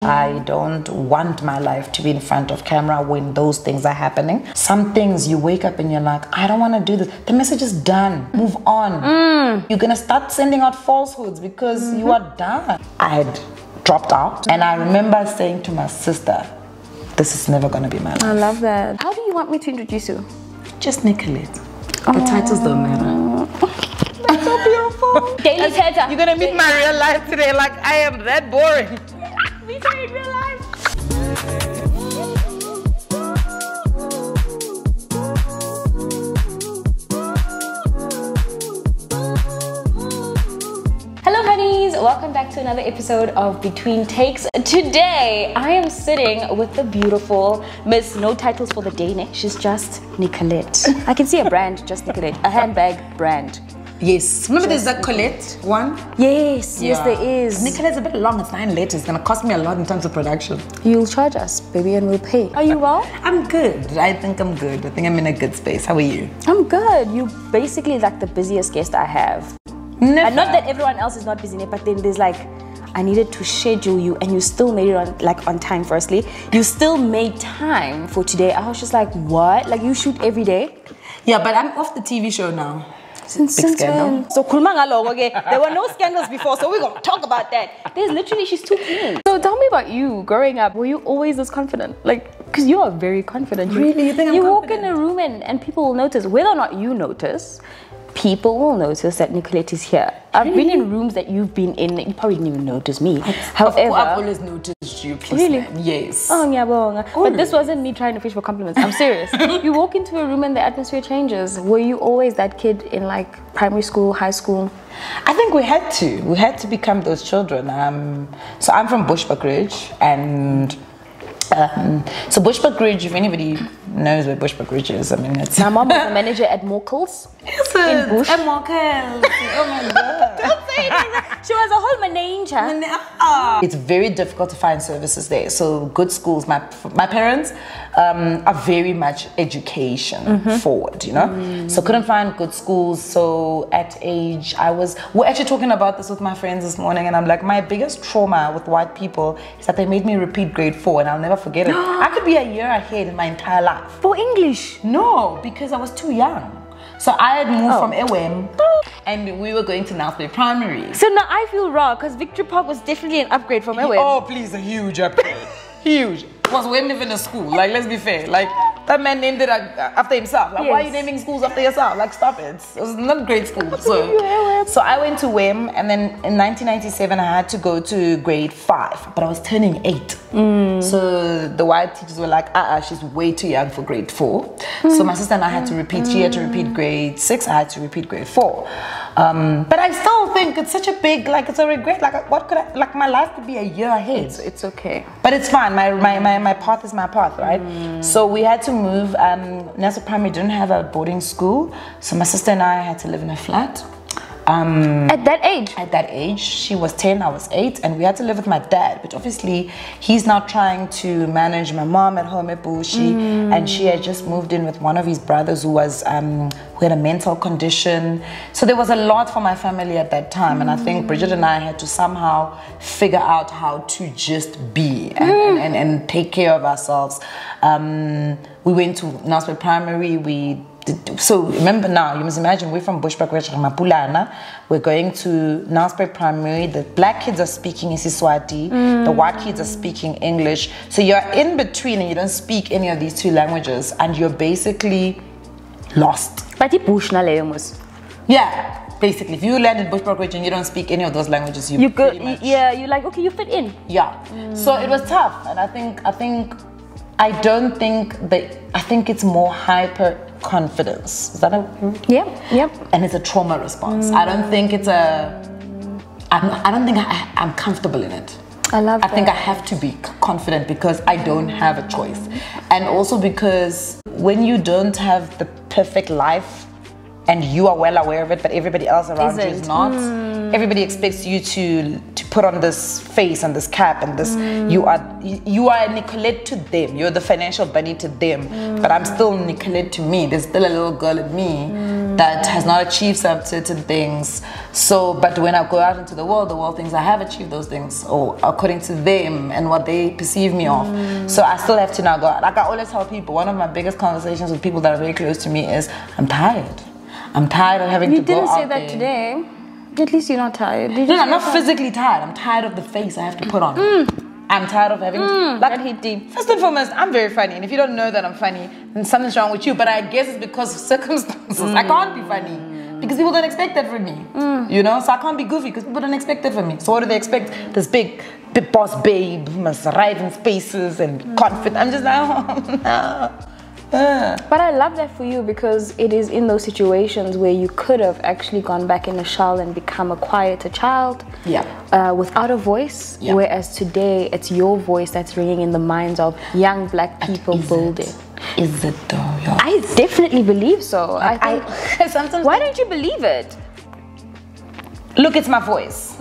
I don't want my life to be in front of camera when those things are happening. Some things you wake up and you're like, I don't want to do this. The message is done. Move on. You're going to start sending out falsehoods because you are done. I had dropped out and I remember saying to my sister, this is never going to be my life. I love that. How do you want me to introduce you? Just Nicolette. The titles don't matter. That's so beautiful. Daily Teta. You're going to meet my real life today. Like, I am that boring. Meet her in real life. Hello honeys, welcome back to another episode of Between Takes. Today I am sitting with the beautiful Miss No Titles for the Day. She's just Nicolette. I can see a brand, just Nicolette, a handbag brand. Yes. Remember there's a Colette one? Yes, yes there is. Nicolette's a bit long, it's 9 letters. It's gonna cost me a lot in terms of production. You'll charge us, baby, and we'll pay. Are you well? I'm good. I think I'm good. I think I'm in a good space. How are you? I'm good. You basically like the busiest guest I have. Never. And not that everyone else is not busy, but then there's like, I needed to schedule you and you still made it on time. Firstly, you still made time for today. I was just like, what? Like you shoot every day? Yeah, but I'm off the TV show now. Since when? So okay. There were no scandals before, so we're gonna talk about that. There's literally, she's too clean. So tell me about you growing up. Were you always this confident? Like, because you are very confident. Really? You think I'm You confident? walk in a room and people will notice. Whether or not you notice, people will notice that Nicolette is here. I've been in rooms that you've been in, you probably didn't even notice me. However, I've always noticed you. Really? Yes. Oh, yeah, but this wasn't me trying to fish for compliments. I'm serious. You walk into a room and the atmosphere changes. Were you always that kid in like primary school, high school? I think we had to. We had to become those children. So I'm from Bushbuckridge and so Bushbuckridge, if anybody knows where Bushbuckridge is, I mean it's... My mom was a manager at Mogul's in Bush. At Mogul. Oh my God. Don't say anything. She was a whole manager. It's very difficult to find services there. So good schools, my parents are very much education forward, you know? So couldn't find good schools. So at age, we're actually talking about this with my friends this morning and I'm like, my biggest trauma with white people is that they made me repeat grade 4 and I'll never forget it. I could be a year ahead in my entire life. For English? No, because I was too young. So I had moved from Ewem and we were going to Nelspruit Primary. So now I feel raw because Victory Park was definitely an upgrade from Ewem. Oh, please, a huge upgrade. Huge. Was Wem even a school? Like, let's be fair. Like, that man named it after himself. Like, why are you naming schools after yourself? Like, stop it. It was not grade school. So I went to Wem, and then in 1997, I had to go to grade 5, but I was turning 8. So the white teachers were like, she's way too young for grade 4. So my sister and I had to repeat. She had to repeat grade 6. I had to repeat grade 4. But I still think it's such a big, like, it's a regret. Like, what could I, like, my life could be a year ahead. It's okay. But it's fine. My path is my path, right? So we had to move. Nelspruit Primary didn't have a boarding school, so my sister and I had to live in a flat. At that age? At that age, she was 10, I was 8, and we had to live with my dad. But obviously, he's now trying to manage my mom at home at Bushi, and she had just moved in with one of his brothers who was who had a mental condition. So there was a lot for my family at that time, and I think Bridget and I had to somehow figure out how to just be and take care of ourselves. We went to Nelspruit Primary. So remember now, you must imagine we're from Bushbuckridge, Mapulana. We're going to Nelspruit Primary. The black kids are speaking Isiswati. The white kids are speaking English. So you're in between and you don't speak any of these two languages and you're basically lost. But it's Bush na yeah, basically. If you land in Bushbuckridge and you don't speak any of those languages, you go, yeah, you're like, okay, you fit in. Yeah. So it was tough. And I think it's more hyper confidence. Is that a word? Yep. And it's a trauma response. I don't think it's I don't think I'm comfortable in it. I think I have to be confident because I don't have a choice. And also because when you don't have the perfect life and you are well aware of it, but everybody else around you is not, everybody expects you to put on this face and this cap and this, you are Nicolette to them, you're the financial bunny to them, but I'm still Nicolette to me. There's still a little girl in me that has not achieved some certain things. So, but when I go out into the world thinks I have achieved those things, or according to them and what they perceive me of. So I still have to now go out. Like I always tell people, one of my biggest conversations with people that are very close to me is, I'm tired. I'm tired of having to go out there. You didn't say that today. At least you're not tired. No, I'm not physically tired. I'm tired of the face I have to put on. I'm tired of having that hit deep. First and foremost, I'm very funny, and if you don't know that I'm funny, then something's wrong with you. But I guess it's because of circumstances. I can't be funny because people don't expect that from me. You know, so I can't be goofy because people don't expect that from me. So what do they expect? This big boss babe must arrive in spaces and confident. I'm just like, oh no. But I love that for you, because it is in those situations where you could have actually gone back in the shell and become a quieter child, without a voice, whereas today it's your voice that's ringing in the minds of young black people building. Is it though? Yeah. I definitely believe so. I think, sometimes. Why don't you believe it? Look, it's my voice,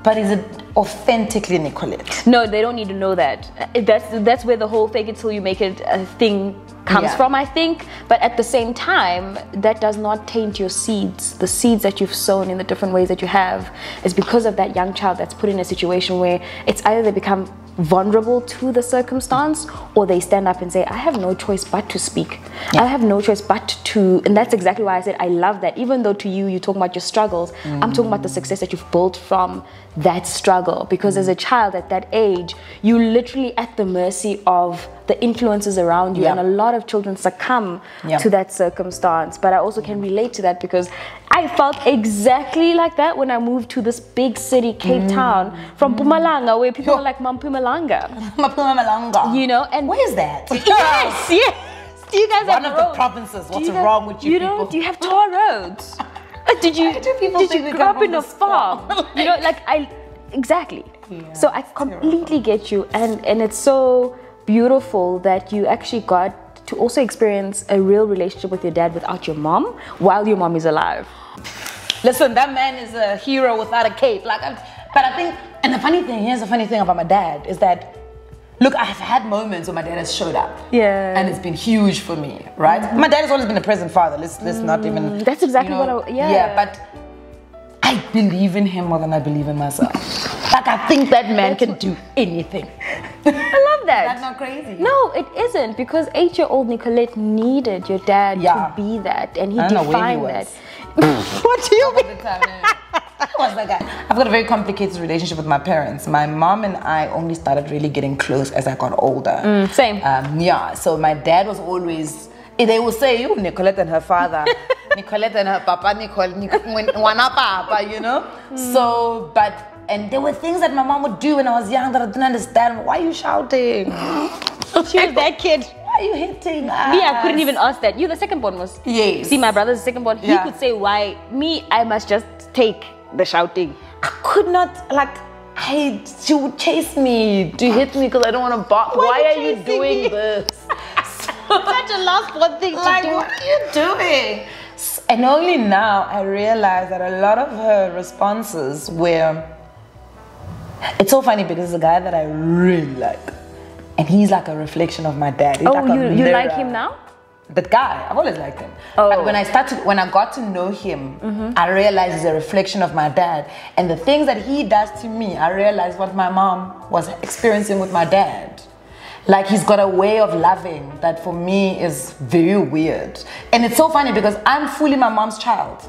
but is it authentically Nicolette? No, they don't need to know that. That's where the whole fake it till you make it a thing comes from, I think. But at the same time, that does not taint your seeds. The seeds that you've sown in the different ways that you have is because of that young child that's put in a situation where it's either they become vulnerable to the circumstance, or they stand up and say, I have no choice but to speak. I have no choice but to, and that's exactly why I said I love that. Even though to you, you're talking about your struggles, I'm talking about the success that you've built from that struggle. Because as a child at that age, you're literally at the mercy of the influences around you, and a lot of children succumb to that circumstance. But I also can relate to that, because I felt exactly like that when I moved to this big city, Cape Town, from Mpumalanga, where people are like Mpumalanga. Mpumalanga. You know, and where's that? Yes, yes. Do you guys have one of the provinces? What's wrong with you people? Do you have tar roads? Did you grow up in a farm? You know, like exactly. So I completely get you, and it's so beautiful that you actually got to also experience a real relationship with your dad without your mom while your mom is alive. Listen, that man is a hero without a cape. But I think, and here's the funny thing about my dad is that, look, I've had moments where my dad has showed up. Yeah. And it's been huge for me, right? My dad has always been a present father. Let's not even. That's exactly what I. Yeah, but I believe in him more than I believe in myself. Like, I think that man can do anything. I love that. That's not crazy. No, it isn't, because 8-year-old Nicolette needed your dad to be that, and he defined that. What do you mean? Was that guy? I've got a very complicated relationship with my parents. My mom and I only started really getting close as I got older. Same. So my dad was always, they will say, you, Nicolette and her father, Nicolette and her papa, Wana papa, you know? So, and there were things that my mom would do when I was young that I didn't understand. Why are you shouting? She was that kid. Why are you hitting us? Me, I couldn't even ask that. You, the second born was. Yes. See, my brother's the second born. He could say why. Me, I must just take the shouting. I could not, she would chase me to hit me because I don't want to bark. Why are you doing this? Such a last born thing to do. What are you doing? And only now I realize that a lot of her responses were, it's so funny because it's a guy that I really like. And he's like a reflection of my dad. He's like you like him now? That guy, I've always liked him. But when I got to know him, I realized he's a reflection of my dad. And the things that he does to me, I realized what my mom was experiencing with my dad. Like, he's got a way of loving that for me is very weird. And it's so funny because I'm fully my mom's child.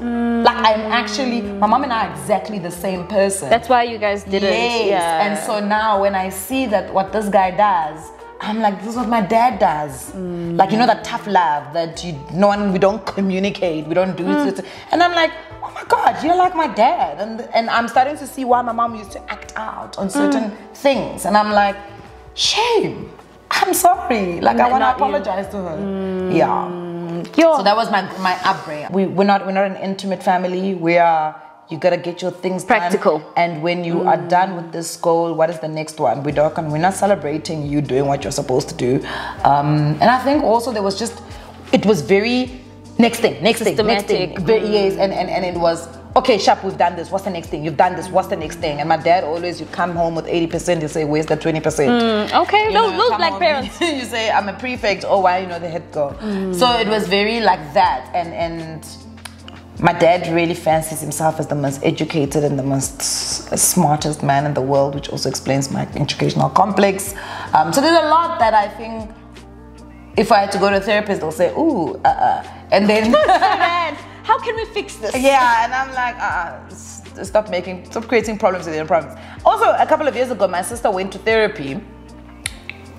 Like, I'm actually, my mom and I are exactly the same person. That's why you guys didn't. Yes. Yeah. And so now when I see that what this guy does, I'm like, this is what my dad does. Like, you know, that tough love that we don't communicate, we don't do it. And I'm like, oh my God, you're like my dad. And I'm starting to see why my mom used to act out on certain things. And I'm like, shame. I'm sorry. Like, I want to apologize to her. So that was my upbringing. We're not an intimate family. You gotta get your things practical. Done. And when you are done with this goal, what is the next one? We're not celebrating you doing what you're supposed to do. And I think also it was very next thing. Yes, and it was, okay, Sharp, we've done this. What's the next thing? You've done this. What's the next thing? And my dad always, you come home with 80%, you say, where's the 20%? Okay, those black parents. You say, I'm a prefect. Oh, why you know the head girl? So it was very like that. And my dad really fancies himself as the most educated and the most smartest man in the world, which also explains my educational complex. So there's a lot that I think if I had to go to a therapist, they'll say, ooh, and then how can we fix this? Yeah, and I'm like, stop creating problems within problems. Also, a couple of years ago, my sister went to therapy,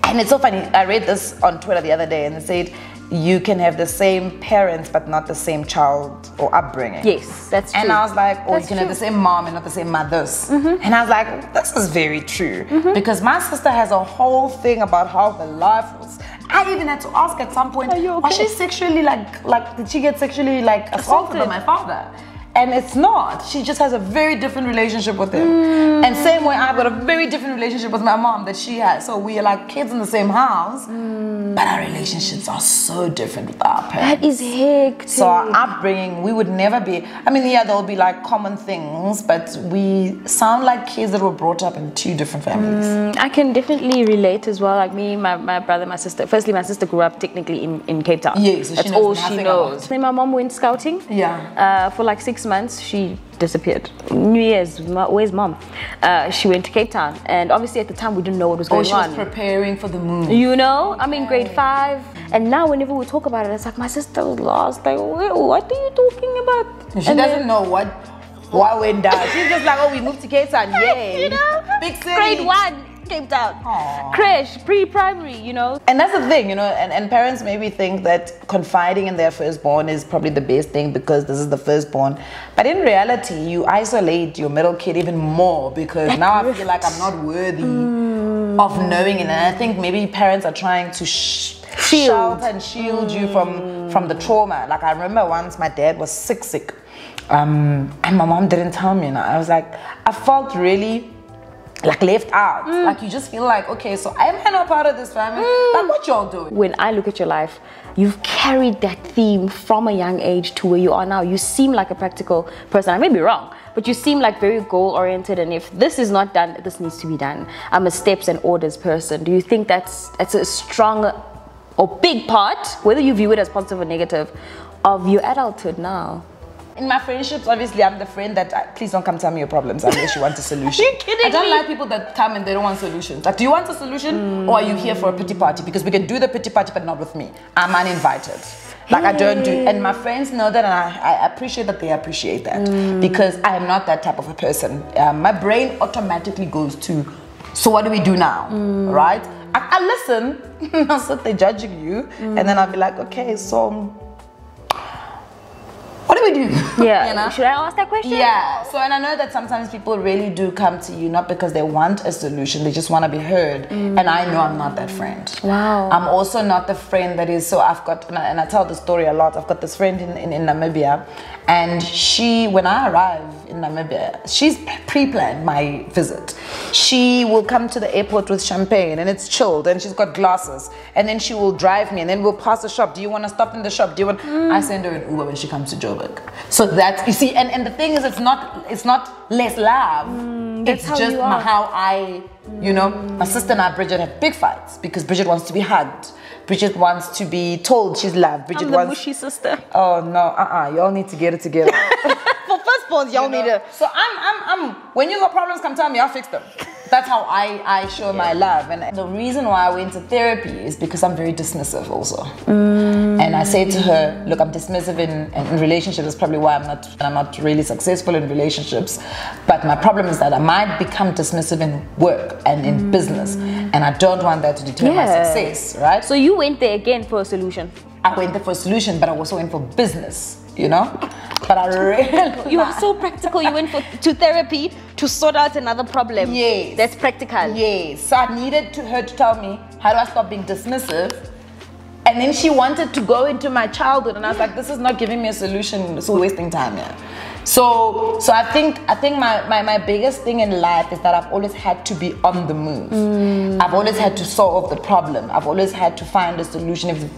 and it's so funny. I read this on Twitter the other day, and it said, you can have the same parents but not the same child or upbringing. Yes, that's true. And I was like, oh, you can have the same mom and not the same mothers. And I was like, this is very true. Because my sister has a whole thing about how her life was. I even had to ask at some point, was she sexually did she get sexually assaulted by my father? And it's not. She just has a very different relationship with him. And same way I've got a very different relationship with my mom that she has. So we are like kids in the same house, but our relationships are so different with our parents. That is hectic. So our upbringing, we would never be, I mean, yeah, there'll be like common things, but we sound like kids that were brought up in two different families. I can definitely relate as well. Like me, my brother, my sister. Firstly, my sister grew up technically in Cape Town. Yes, so that's all she knows. Then my mom went scouting. Yeah. For like 6 months, she disappeared. New Year's, where's mom? She went to Cape Town, and obviously at the time we didn't know what was going on. She was preparing for the move. You know, I'm in grade 5, and now whenever we talk about it, it's like my sister was lost. Like, what are you talking about? She doesn't know what went down. She's just like, oh, we moved to Cape Town, yay! You know, big city. Grade 1. Cape Town. Crash, pre-primary, you know. And that's the thing, you know, and parents maybe think that confiding in their firstborn is probably the best thing because this is the firstborn. But in reality, you isolate your middle kid even more because now I feel like I'm not worthy of knowing it. And I think maybe parents are trying to shelter and shield you from the trauma. Like I remember once my dad was sick. And my mom didn't tell me, and I was like, I felt really like left out. Like you just feel like, okay, so am I not part of this family? Like what y'all doing? When I look at your life, you've carried that theme from a young age to where you are now. You seem like a practical person. I may be wrong, but you seem like very goal-oriented, and if this is not done, this needs to be done. I'm a steps and orders person. Do you think that's a strong or big part, whether you view it as positive or negative, of your adulthood now? In my friendships, obviously, I'm the friend that, please don't come tell me your problems unless you want a solution. You're kidding me? I don't like people that come and they don't want solutions. Like, do you want a solution or are you here for a pity party? Because we can do the pity party, but not with me. I'm uninvited. Like, I don't do, and my friends know that, and I appreciate that they appreciate that. Because I am not that type of a person. My brain automatically goes to, so what do we do now, right? I listen, I'll sit there judging you, and then I'll be like, okay, so what do we do? Yeah, you know? Should I ask that question? Yeah, so and I know that sometimes people really do come to you not because they want a solution, they just want to be heard. And I know I'm not that friend. Wow. I'm also not the friend that is, so I've got, and I tell the story a lot, I've got this friend in Namibia, and she, when I arrive in Namibia, she's pre-planned my visit. She will come to the airport with champagne and it's chilled and she's got glasses, and then she will drive me and then we'll pass the shop. Do you want to stop in the shop? Do you want? I send her an Uber when she comes to Joburg. So that's, you see, and the thing is, it's not less love. It's just how I, you know, my sister and I, Bridget, have big fights because Bridget wants to be hugged. Bridget wants to be told she's loved. Bridget I'm the mushy sister. Oh no, y'all need to get it together. For firstborns, y'all need to. So I'm. When you got problems, come tell me. I'll fix them. That's how I show my love. And the reason why I went to therapy is because I'm very dismissive also. And I say to her, look, I'm dismissive in relationships. That's probably why I'm not really successful in relationships. But my problem is that I might become dismissive in work and in business, and I don't want that to deter my success, right? So you went there again for a solution. I went there for a solution, but I also went for business. You know, but I really. You are so practical. You went to therapy to sort out another problem. Yes, that's practical. Yes, so I needed her to tell me, how do I stop being dismissive? And then she wanted to go into my childhood, and I was like, this is not giving me a solution. It's wasting time here. So I think my biggest thing in life is that I've always had to be on the move. I've always had to solve the problem. I've always had to find a solution.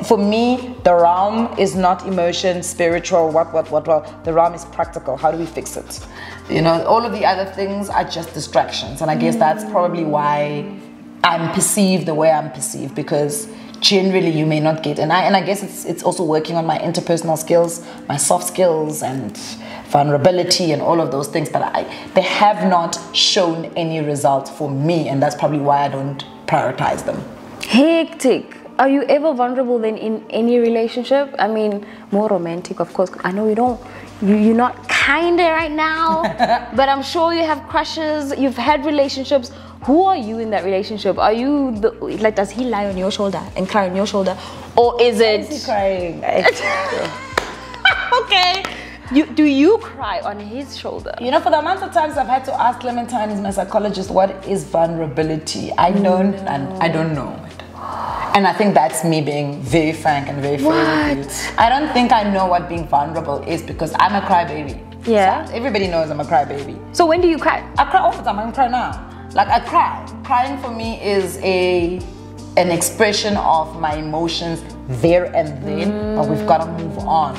For me, the realm is not emotion, spiritual, what. The realm is practical. How do we fix it? You know, all of the other things are just distractions. And I guess that's probably why I'm perceived the way I'm perceived, because generally you may not get. And I guess it's also working on my interpersonal skills, my soft skills and vulnerability and all of those things, but they have not shown any results for me, and that's probably why I don't prioritize them. Hectic. Are you ever vulnerable then in any relationship? I mean, more romantic, of course. I know you're not kinda right now, but I'm sure you have crushes, you've had relationships. Who are you in that relationship? Are you like, does he lie on your shoulder and cry on your shoulder? Or is it... Why is he crying? Okay. Do you cry on his shoulder? You know, for the amount of times I've had to ask Clementine, who's my psychologist, what is vulnerability? I don't know it. And I think that's me being very frank and very fair with you. I don't think I know what being vulnerable is because I'm a crybaby. Yeah. So everybody knows I'm a crybaby. So when do you cry? I cry all the time. I don't cry now. Like, I cry. Crying for me is an expression of my emotions there and then, but we've got to move on.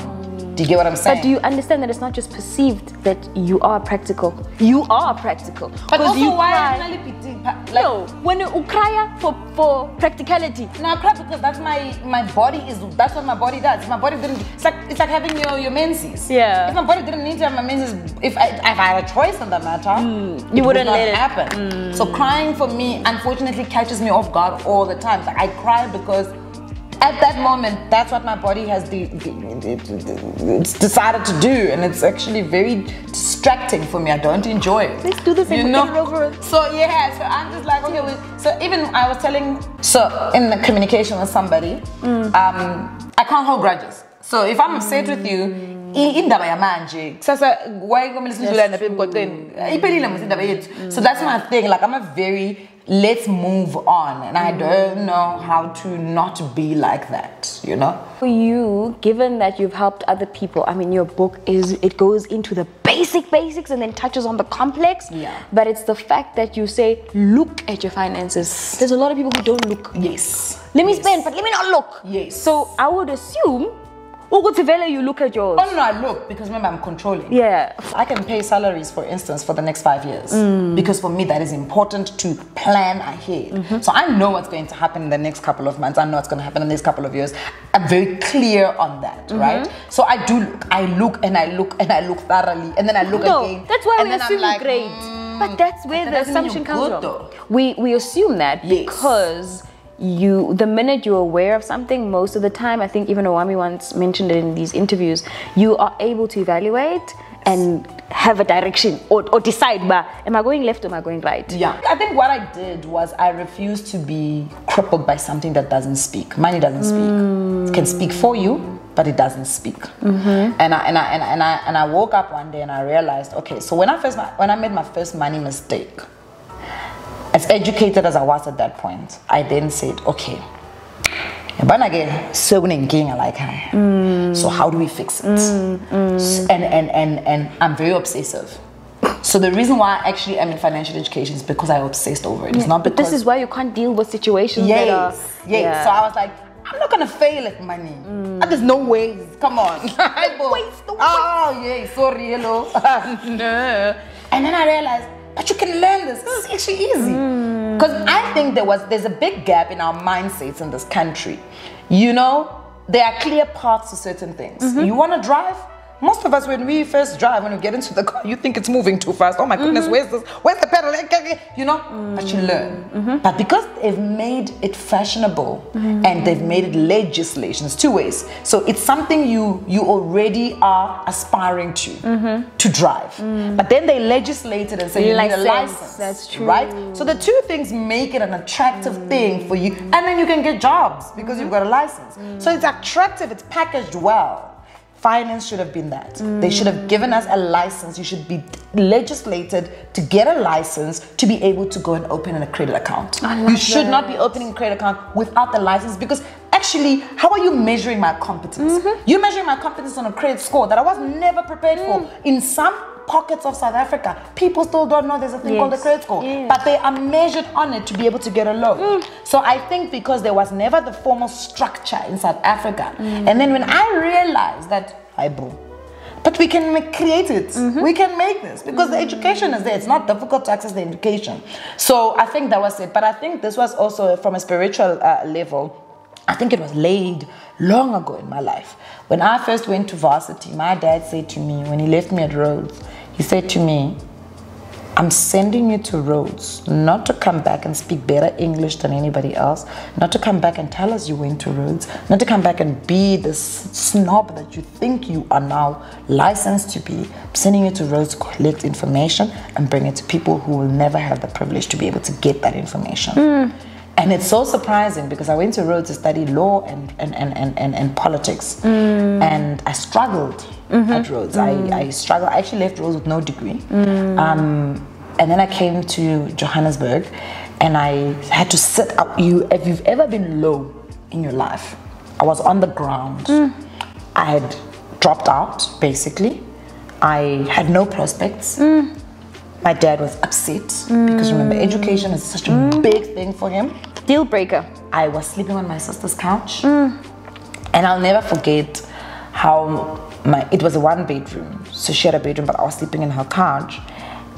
Do you get what I'm saying? But do you understand that it's not just perceived that you are practical? You are practical. But also, you why cry. like, no, when you cry for practicality. No, I cry because that's my body that's what my body does. If my body didn't, it's like having your menses. Yeah. If my body didn't need to have my menses, if I had a choice in that matter, you wouldn't would let it happen. So crying for me, unfortunately, catches me off guard all the time. Like, I cry because at that moment, that's what my body has it's decided to do, and it's actually very distracting for me. I don't enjoy it. Let's do this and get it over with. So yeah, so I'm just like, okay. So even I was in the communication with somebody, I can't hold grudges. So if I'm upset with you, indaba yamanje sasa why so that's my thing. Like, I'm a very let's move on, and I don't know how to not be like that, you know. For you, given that you've helped other people, I mean, your book it goes into the basics and then touches on the complex. Yeah. But it's the fact that you say, look at your finances. There's a lot of people who don't look. Yes. Let me spend, but let me not look. Yes. So I would assume you look at yours. Oh no, I look, because remember, I'm controlling. Yeah. I can pay salaries, for instance, for the next 5 years. Because for me, that is important to plan ahead. So I know what's going to happen in the next couple of months. I know what's going to happen in the next couple of years. I'm very clear on that, right? So I do look. I look and I look and I look thoroughly, and then I look again. That's why and we assume you're great. But that's where the assumption comes from. We assume that because the minute you're aware of something, most of the time, I think even Owami once mentioned it in these interviews, you are able to evaluate and have a direction or decide, am I going left or am I going right? Yeah. I think what I did was I refused to be crippled by something that doesn't speak. Money doesn't speak. It can speak for you, but it doesn't speak. And I woke up one day and I realized, okay, so when I made my first money mistake, as educated as I was at that point, I then said, okay, but again, so like her. So how do we fix it? And I'm very obsessive. So the reason why I actually am in financial education is because I obsessed over it. It's not because... But this is why you can't deal with situations that are... Yes. So I was like, I'm not gonna fail at money. There's no ways. Come on. Oh yeah, sorry, hello. No. And then I realized, but you can learn this. This is actually easy. Because I think there's a big gap in our mindsets in this country. You know, there are clear paths to certain things. You want to drive? Most of us, when we first drive, when we get into the car, you think it's moving too fast. Oh my goodness, where's this? Where's the pedal? You know, but you learn. But because they've made it fashionable and they've made it legislation, it's two ways. So it's something you already are aspiring to drive. But then they legislated and say you need a license. That's true. Right? So the two things make it an attractive thing for you. And then you can get jobs because you've got a license. So it's attractive, it's packaged well. Finance should have been that. They should have given us a license. You should be legislated to get a license to be able to go and open a credit account. You should not be opening a credit account without the license, because actually, how are you measuring my competence? You're measuring my competence on a credit score that I was never prepared for. In some pockets of South Africa, people still don't know there's a thing called the credit score, but they are measured on it to be able to get a loan. So I think because there was never the formal structure in South Africa, and then when I realized that, but we can create it, we can make this, because the education is there. It's not difficult to access the education. So I think that was it. But I think this was also from a spiritual level. I think it was laid long ago in my life. When I first went to varsity, my dad said to me, when he left me at Rhodes, he said to me, I'm sending you to Rhodes, not to come back and speak better English than anybody else, not to come back and tell us you went to Rhodes, not to come back and be this snob that you think you are now licensed to be. I'm sending you to Rhodes to collect information and bring it to people who will never have the privilege to be able to get that information. And it's so surprising because I went to Rhodes to study law and politics. And I struggled at Rhodes. I struggled. I actually left Rhodes with no degree. And then I came to Johannesburg and I had to sit up. If you've ever been low in your life, I was on the ground. I had dropped out, basically. I had no prospects. My dad was upset because remember, education is such a big thing for him. Deal breaker. I was sleeping on my sister's couch. And I'll never forget how it was a 1-bedroom. So she had a bedroom, but I was sleeping in her couch.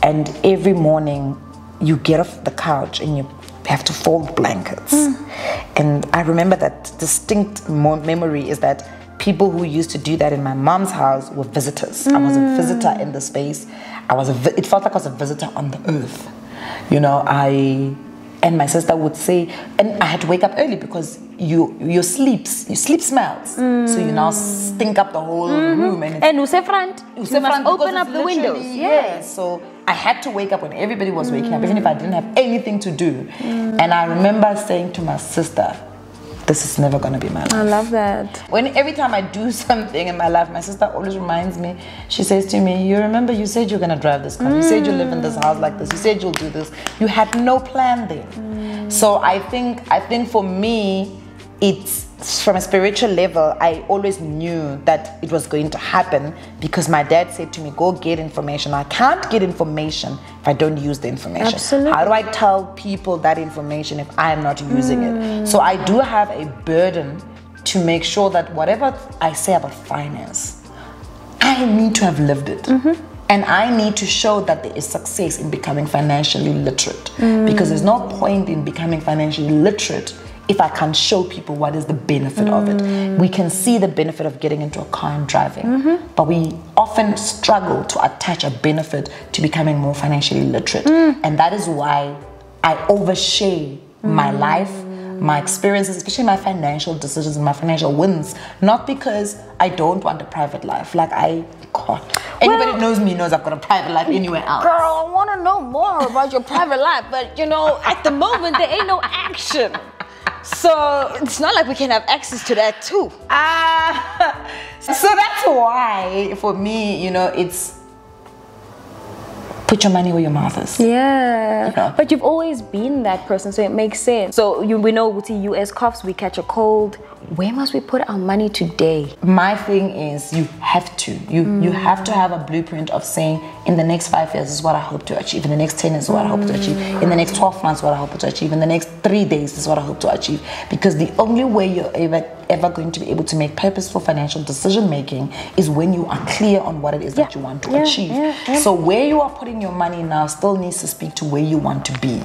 And every morning you get off the couch and you have to fold blankets. And I remember that distinct memory is that people who used to do that in my mom's house were visitors. I was a visitor in the space. It felt like I was a visitor on the earth. You know, and my sister would say, and I had to wake up early because your sleep smells. So you now stink up the whole room. And you must open up the windows. Yes. So I had to wake up when everybody was waking up, even if I didn't have anything to do. And I remember saying to my sister, this is never gonna be my life. I love that. Every time I do something in my life, my sister always reminds me, she says to me, you remember you said you're gonna drive this car, you said you live in this house like this, you said you'll do this. You had no plan then. So I think for me, it's from a spiritual level, I always knew that it was going to happen because my dad said to me, go get information. I can't get information if I don't use the information. Absolutely. How do I tell people that information if I am not using it? So I do have a burden to make sure that whatever I say about finance, I need to have lived it. And I need to show that there is success in becoming financially literate. Because there's no point in becoming financially literate if I can show people what is the benefit of it. We can see the benefit of getting into a car and driving, but we often struggle to attach a benefit to becoming more financially literate. And that is why I overshare my life, my experiences, especially my financial decisions and my financial wins, not because I don't want a private life. Like anybody who knows me knows I've got a private life anywhere else. Girl, I want to know more about your private life, but you know, at the moment there ain't no action. So it's not like we can have access to that too. So that's why for me, you know, it's put your money where your mouth is. Yeah. You know? But you've always been that person, so it makes sense. So we know with the US coughs, we catch a cold. Where must we put our money today? My thing is you have to. You have to have a blueprint of saying in the next 5 years is what I hope to achieve. In the next 10 is what I hope to achieve. In the next 12 months what I hope to achieve. In the next 3 days is what I hope to achieve. Because the only way you're ever going to be able to make purposeful financial decision making is when you are clear on what it is that you want to achieve. So where you are putting your money now still needs to speak to where you want to be.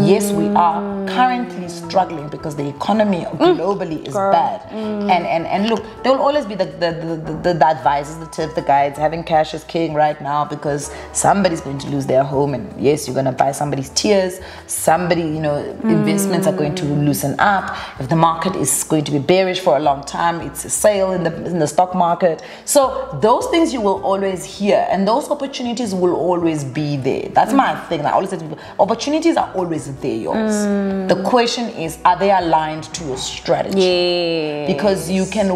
Yes, we are currently struggling because the economy globally is bad. And look, there will always be the advisors, the tips, the guides. Having cash is king right now because somebody's going to lose their home, and yes, you're going to buy somebody's tears. Somebody, you know, investments are going to loosen up. If the market is going to be bearish for a long time, it's a sale in the stock market. So those things you will always hear, and those opportunities will always be there. That's my thing. I always say to people, opportunities are always there, yours. The question is, are they aligned to your strategy? Yeah. Because you can,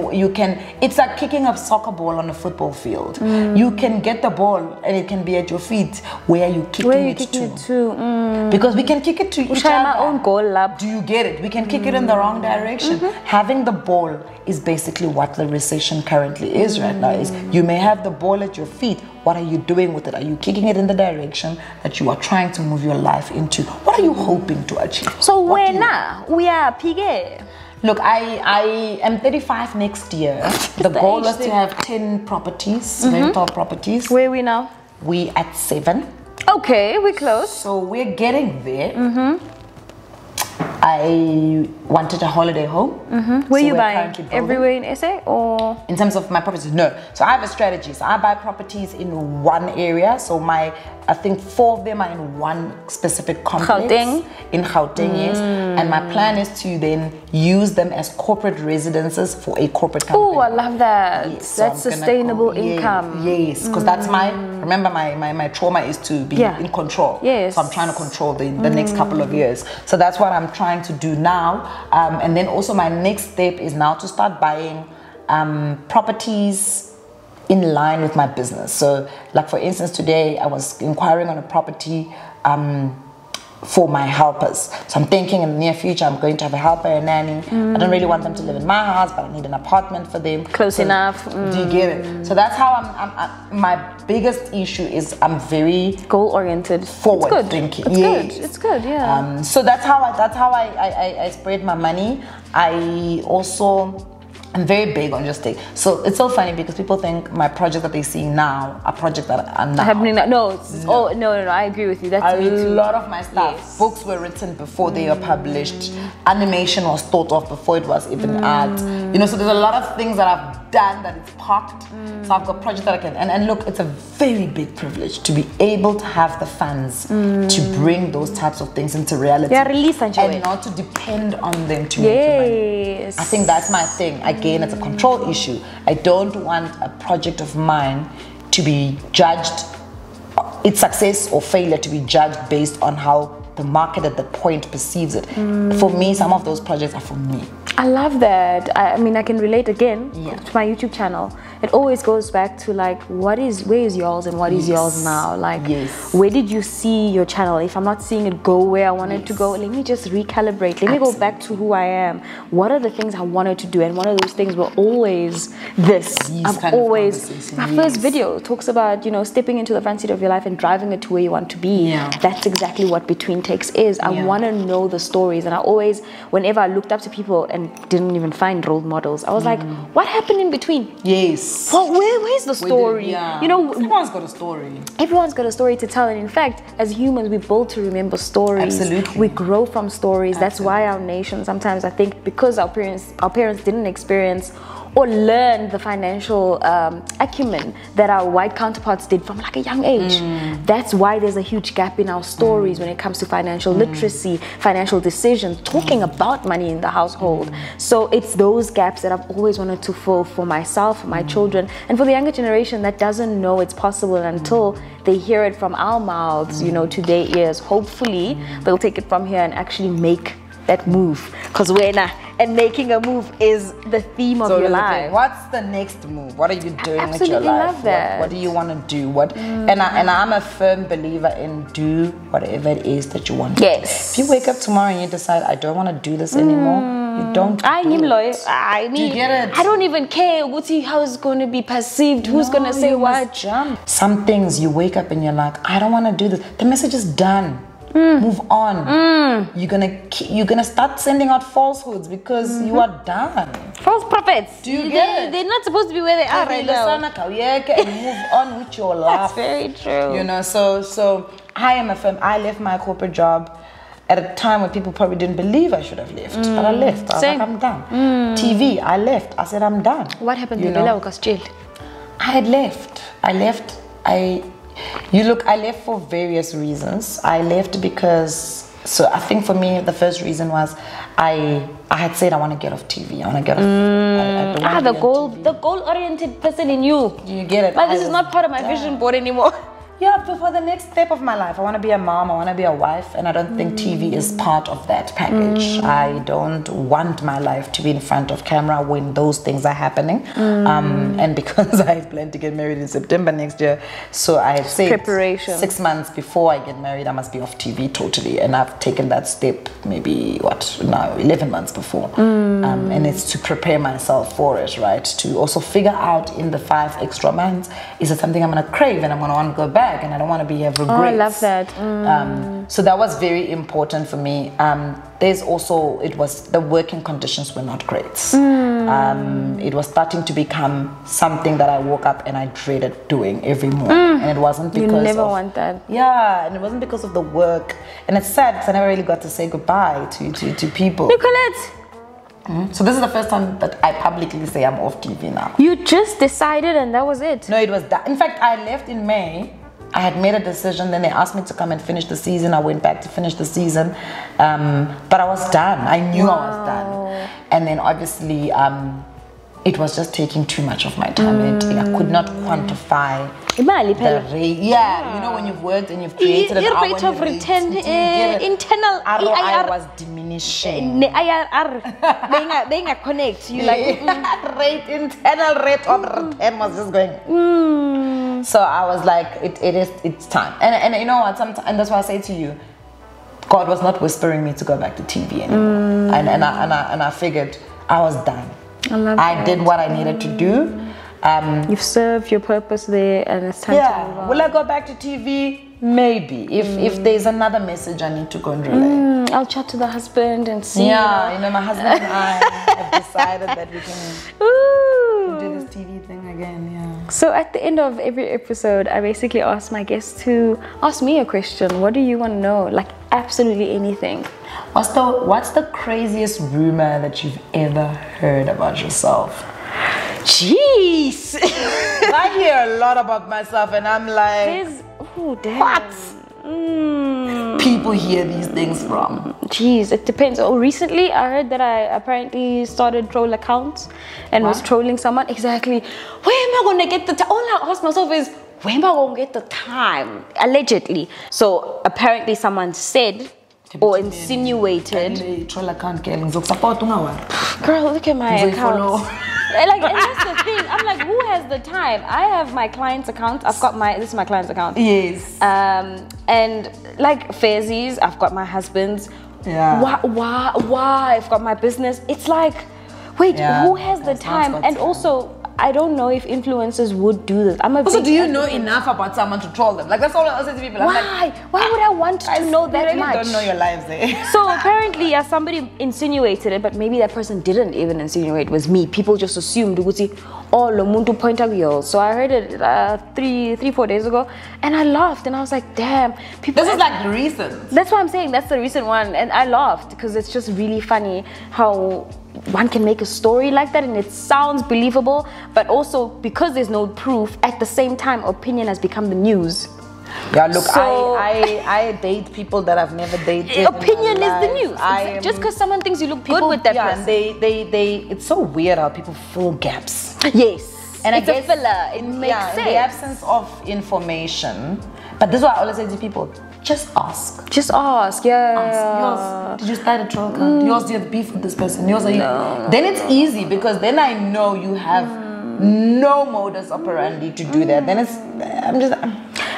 it's like kicking a soccer ball on a football field. You can get the ball and it can be at your feet. Where are you kicking it to? Because we can kick it to each other. My own goal lab. Do you get it? We can kick it in the wrong direction. Having the ball is basically what the recession currently is right now. Is you may have the ball at your feet. What are you doing with it? Are you kicking it in the direction that you are trying to move your life into? What are you hoping to achieve? So when we are piggy. Look, I am 35 next year. The goal is to have 10 properties, rental properties. Where are we now? We at 7. Okay, we're close. So we're getting there. I wanted a holiday home. Where you buying? Everywhere in SA or? In terms of my properties, no. So I have a strategy. So I buy properties in one area. So I think 4 of them are in one specific complex. Gauteng? In Gauteng, yes. And my plan is to then use them as corporate residences for a corporate company. Oh, I love that. Yes, so that's sustainable income. Yes, because that's remember my trauma is to be in control. Yes. So I'm trying to control the next couple of years. So that's what I'm trying to do now. And then also my next step is now to start buying properties in line with my business. So like for instance, today I was inquiring on a property for my helpers. So I'm thinking in the near future I'm going to have a helper, a nanny. I don't really want them to live in my house, but I need an apartment for them. Close enough. Do you get it? So that's how my biggest issue is I'm very goal-oriented, forward thinking. It's good. It's good, yeah. So that's how I spread my money. I'm very big on just take. So it's so funny because people think my project that they see now are projects that are now happening now. No, no. I agree with you. That's me too. A lot of my stuff. Books were written before they were published. Animation was thought of before it was even art. You know, so there's a lot of things that I've done that it's parked. So I've got projects that I can and look, it's a very big privilege to be able to have the funds to bring those types of things into reality. Yeah, release and not to depend on them to make money. I think that's my thing. Again, it's a control issue. I don't want a project of mine to be judged, its success or failure to be judged based on how the market at that point perceives it. For me, some of those projects are for me. I love that. I mean, I can relate again to my YouTube channel. It always goes back to like, where is Yolz and what is Yolz now? Like, where did you see your channel? If I'm not seeing it go where I wanted to go, let me just recalibrate. Let me go back to who I am. What are the things I wanted to do? And one of those things were always this. I've always, my first video talks about, you know, stepping into the front seat of your life and driving it to where you want to be. That's exactly what Between Takes is. I want to know the stories. And I always, whenever I looked up to people and didn't even find role models, I was like, what happened in between? Well, where's the story? You know, everyone's got a story. Everyone's got a story to tell, and in fact, as humans, we're built to remember stories. Absolutely. We grow from stories. That's why our nation, sometimes I think, because our parents didn't experience or learn the financial acumen that our white counterparts did from like a young age. That's why there's a huge gap in our stories when it comes to financial literacy, financial decisions, talking about money in the household. So it's those gaps that I've always wanted to fill for myself, for my children, and for the younger generation that doesn't know it's possible until they hear it from our mouths, you know, to their ears. Hopefully, they'll take it from here and actually make that move, because and making a move is the theme of your life. What's the next move? What are you doing with your life? Love that. What do you want to do? And I'm a firm believer in do whatever it is that you want to do. If you wake up tomorrow and you decide I don't want to do this anymore, you don't. I don't even care how it's going to be perceived, who's going to say what. Some things you wake up and you're like, I don't want to do this. The message is done. Move on. You're gonna start sending out falsehoods because you are done. False prophets. Do you get it? They're not supposed to be where they are right now. And move on with your life. That's very true. You know, so I am a firm. I left my corporate job at a time when people probably didn't believe I should have left, but I left. I was like, I'm done. TV, I left. I said, I'm done. What happened to you? I had left. I left for various reasons. I left because, so I think for me, the first reason was I had said I want to get off TV. I want to get off. The goal-oriented person in you. You get it? But this is not part of my vision board anymore. Yeah, but for the next step of my life, I want to be a mom, I want to be a wife, and I don't think TV is part of that package. I don't want my life to be in front of camera when those things are happening. And because I plan to get married in September next year, so I had said 6 months before I get married, I must be off TV totally. And I've taken that step maybe, 11 months before. And it's to prepare myself for it, right? To also figure out in the 5 extra months, is it something I'm going to crave and I'm going to want to go back? back, and I don't want to have regrets. Oh, I love that. So that was very important for me. There's also, it was, the working conditions were not great. It was starting to become something that I woke up and I dreaded doing every morning. And it wasn't because you never want that. Yeah, and it wasn't because of the work. And it's sad because I never really got to say goodbye to people. Nicolette! So this is the first time that I publicly say I'm off TV now. You just decided and that was it? No, it was that. In fact, I left in May. I had made a decision, then they asked me to come and finish the season. I went back to finish the season, but I was done. I knew I was done. And then obviously, it was just taking too much of my time. I could not quantify the rate. Yeah, you know, when you've worked and you've created an hourly rate of return, internal ROI was diminishing. They connect. You like internal rate of return was just going. So I was like, it's time. And you know what? And that's why I say to you, God was not whispering me to go back to TV anymore. And I figured I was done. I did what I needed to do. You've served your purpose there, and it's time to move on. Will I go back to TV? Maybe. If there's another message I need to go and relay. I'll chat to the husband and see. Yeah, you know, my husband and I have decided that we can do this TV thing again. Yeah. So at the end of every episode, I basically ask my guests to ask me a question. What do you want to know? Like absolutely anything. What's the craziest rumor that you've ever heard about yourself? Jeez! I hear a lot about myself and I'm like, what? People hear these things from. Jeez, it depends. Oh, recently I heard that I apparently started troll accounts and was trolling someone. Exactly. Where am I going to get the time? All I ask myself is, where am I going to get the time? Allegedly. So apparently someone said or insinuated. Troll account girl, look at my account. Like, and that's the thing. I'm like, who has the time? I have my client's account. This is my client's account. Yes. And like Fairzies, I've got my husband's. Yeah. Why? I've got my business. It's like, wait, who has the time? And also, I don't know if influencers would do this. Also, do you know enough about someone to troll them? Like, that's all I say to people. Why would I want to know that much? You don't know your lives, eh? So apparently, somebody insinuated it, but maybe that person didn't even insinuate it was me. People just assumed, oh, lo muntu point of Yolz. So I heard it 3-4 days ago, and I laughed, and I was like, damn. People. This is like the recent. That's what I'm saying. That's the recent one, and I laughed because it's just really funny how one can make a story like that and it sounds believable, but also because there's no proof, at the same time opinion has become the news. Yeah, look, so, I date people that I've never dated. Opinion is the news. Just because someone thinks you look good with that person. And it's so weird how people fill gaps. Yes. And it's a filler. It makes sense. In the absence of information. But this is what I always say to people. Just ask. Just ask, yeah. Ask. Yolz, did you start a troll account? Yolz, do you have beef with this person? Yolz, no. Then it's easy because then I know you have no modus operandi to do that. Then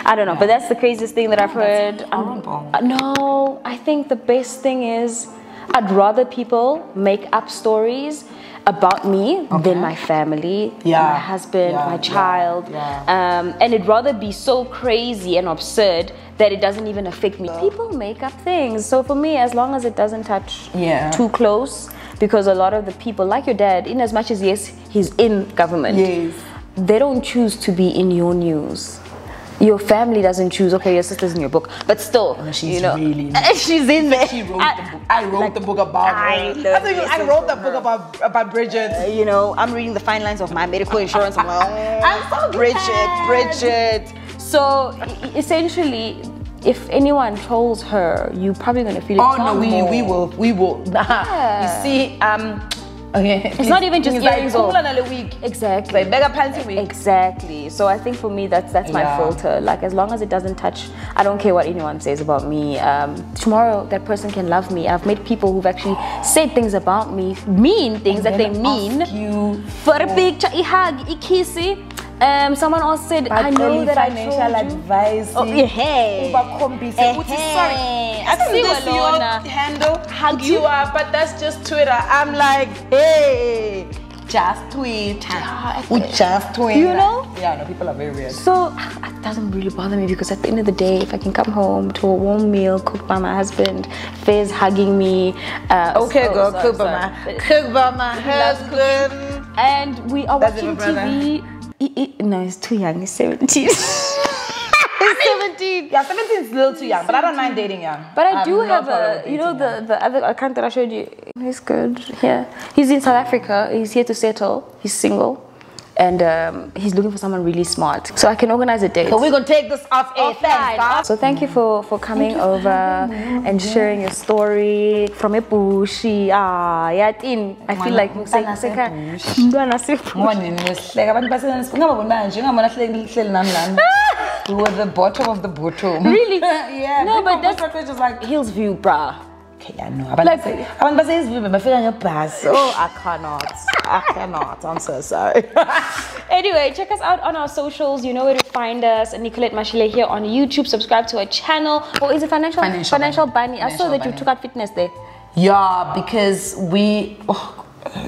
I don't know, but that's the craziest thing that I've heard. Horrible. No, I think the best thing is I'd rather people make up stories about me than my family, my husband, my child. And it'd rather be so crazy and absurd that it doesn't even affect me. People make up things. So for me, as long as it doesn't touch too close, because a lot of the people, like your dad, in as much as, yes, he's in government, they don't choose to be in your news. Your family doesn't choose, okay, your sister's in your book, but still, she's really she's in there. She wrote the book. I wrote the book about her. I wrote the book about Bridget. You know, I'm reading the fine lines of my medical insurance. I'm like, I'm so Bridget. So essentially, if anyone trolls her, you're probably gonna feel it. Oh no, we will. You see, okay. It's not even just earrings or exactly. Exactly. So I think for me that's my filter. Like as long as it doesn't touch, I don't care what anyone says about me. Tomorrow that person can love me. I've met people who've actually said things about me, mean things that they mean. For a picture, a hug, a kissy. Someone else said, I know that I told you. Advice. Oh, hey. Sorry. I've seen this your handle hug you up, but that's just Twitter. I'm like, hey, just tweet. We just tweet. You know? Yeah, no, people are very weird. So it doesn't really bother me because at the end of the day, if I can come home to a warm meal cooked by my husband, Faiz hugging me. Cooked by my husband. And we are watching TV. No, he's too young. He's 17. He's 17. Yeah, 17 is a little too young, but I don't mind dating young. But I do have the other account that I showed you. He's good. Yeah, he's in South Africa. He's here to settle. He's single. And he's looking for someone really smart. So I can organize a date. So we're going to take this off air. Thanks, so thank you for coming over and sharing your story from a bushy. Yatin. I feel like we were the bottom of the bottom. Really? Yeah. No, but that's just like Hills View, bruh. Okay, I know. Oh, I cannot. I'm so sorry. Anyway, check us out on our socials. You know where to find us. Nicolette Mashile here on YouTube. Subscribe to our channel. Or is it financial bunny? I saw that you took out fitness there. Yeah, because we...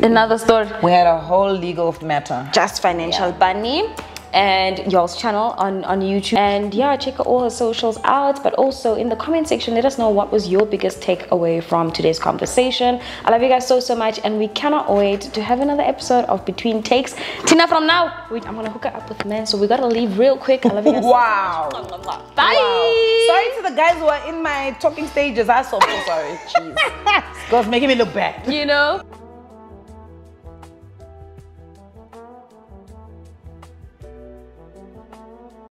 Another story. We had a whole legal matter. Just financial bunny. And Yolz channel on YouTube. And yeah, check all her socials out. But also in the comment section, let us know what was your biggest takeaway from today's conversation. I love you guys so much, and we cannot wait to have another episode of Between Takes. Tina, from now, I'm gonna hook her up with men, so we gotta leave real quick. I love you guys. Wow. So much. Bye. Wow. Sorry to the guys who are in my talking stages. I'm so sorry. Jeez. God's making me look bad. You know.